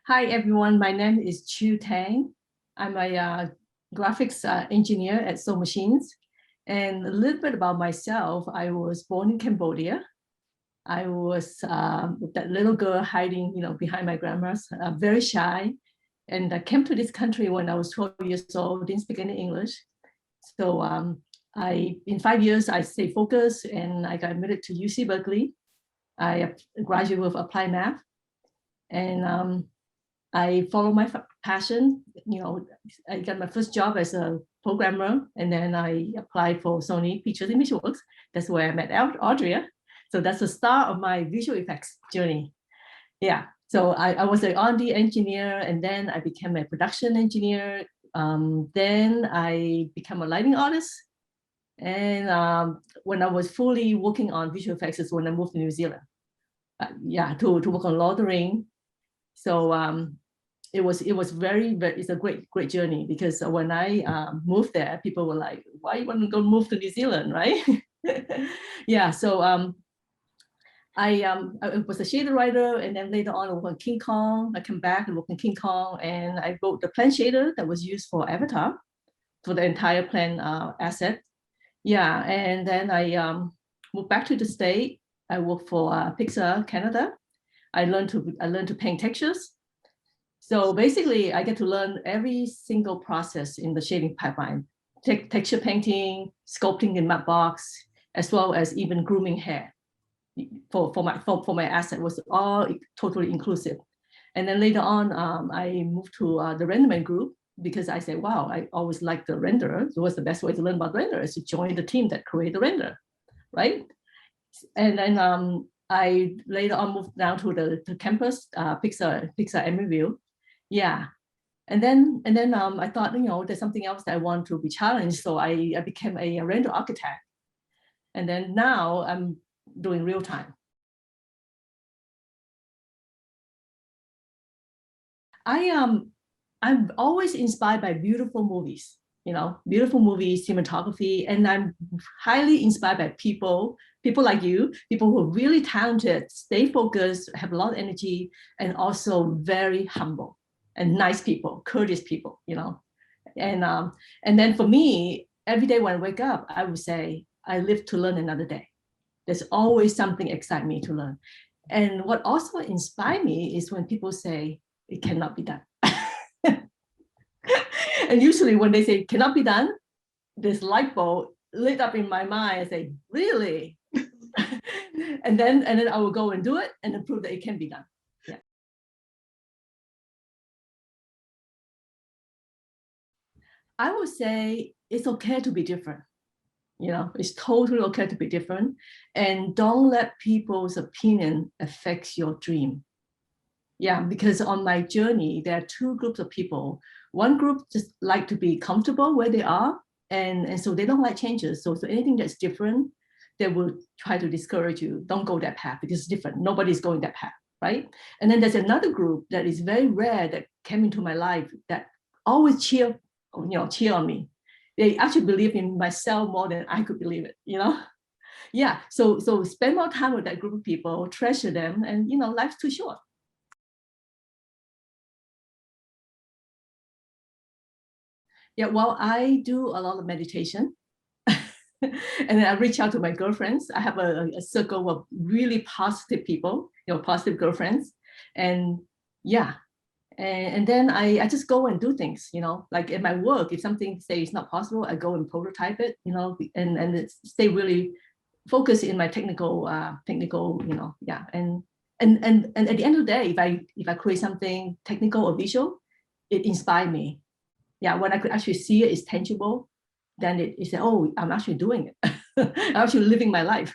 Hi, everyone. My name is Chu Tang. I'm a graphics engineer at Soul Machines. And a little bit about myself, I was born in Cambodia. I was that little girl hiding, behind my grandma's, very shy. And I came to this country when I was 12 years old, didn't speak any English. So in 5 years, I stayed focused and I got admitted to UC Berkeley. I graduated with applied math. And I follow my passion. I got my first job as a programmer, and then I applied for Sony Pictures Image Works. That's where I met Audrey. So that's the start of my visual effects journey. Yeah. So I was an R&D engineer, and then I became a production engineer. Then I became a lighting artist. And when I was fully working on visual effects is when I moved to New Zealand. To work on LOTR. So it's a great journey, because when I moved there, people were like, why you want to go move to New Zealand, right? Yeah, so I was a shader writer, and then later on I worked on King Kong. I came back and worked on King Kong, and I wrote the plan shader that was used for Avatar, for the entire plan asset. Yeah, and then I moved back to the States. I worked for Pixar Canada. I learned to paint textures. So basically, I get to learn every single process in the shading pipeline: texture painting, sculpting in mud box, as well as even grooming hair. For my asset was all totally inclusive. And then later on, I moved to the renderman group, because I said, wow, I always liked the renderer. So what's the best way to learn about render is to join the team that create the render, right? And then I later on moved down to the campus, Pixar Emeryville. Yeah. And then I thought, there's something else that I want to be challenged. So I became a render architect. And then now I'm doing real time. I'm always inspired by beautiful movies, beautiful movies, cinematography, and I'm highly inspired by people like you, people who are really talented, stay focused, have a lot of energy, and also very humble and nice people, courteous people, And then for me, every day when I wake up, I would say, I live to learn another day. There's always something exciting me to learn. And what also inspires me is when people say, it cannot be done. And usually when they say cannot be done, this light bulb lit up in my mind and say, really? and then I will go and do it and then prove that it can be done. Yeah. I would say it's okay to be different. It's totally okay to be different. And don't let people's opinion affect your dream. Yeah, because on my journey, there are two groups of people. One group just like to be comfortable where they are, and so they don't like changes. So anything that's different, they will try to discourage you. Don't go that path because it's different. Nobody's going that path, right? And then there's another group that is very rare that came into my life that always cheer on me. They actually believe in myself more than I could believe it, Yeah, so spend more time with that group of people, treasure them, and life's too short. Yeah, well, I do a lot of meditation. And then I reach out to my girlfriends. I have a circle of really positive people, positive girlfriends. And yeah, and then I just go and do things, like in my work, if something say is not possible, I go and prototype it, and stay really focused in my technical, yeah. And at the end of the day, if I create something technical or visual, it inspires me. Yeah, when I could actually see it is tangible, then it said, oh, I'm actually doing it. I'm actually living my life.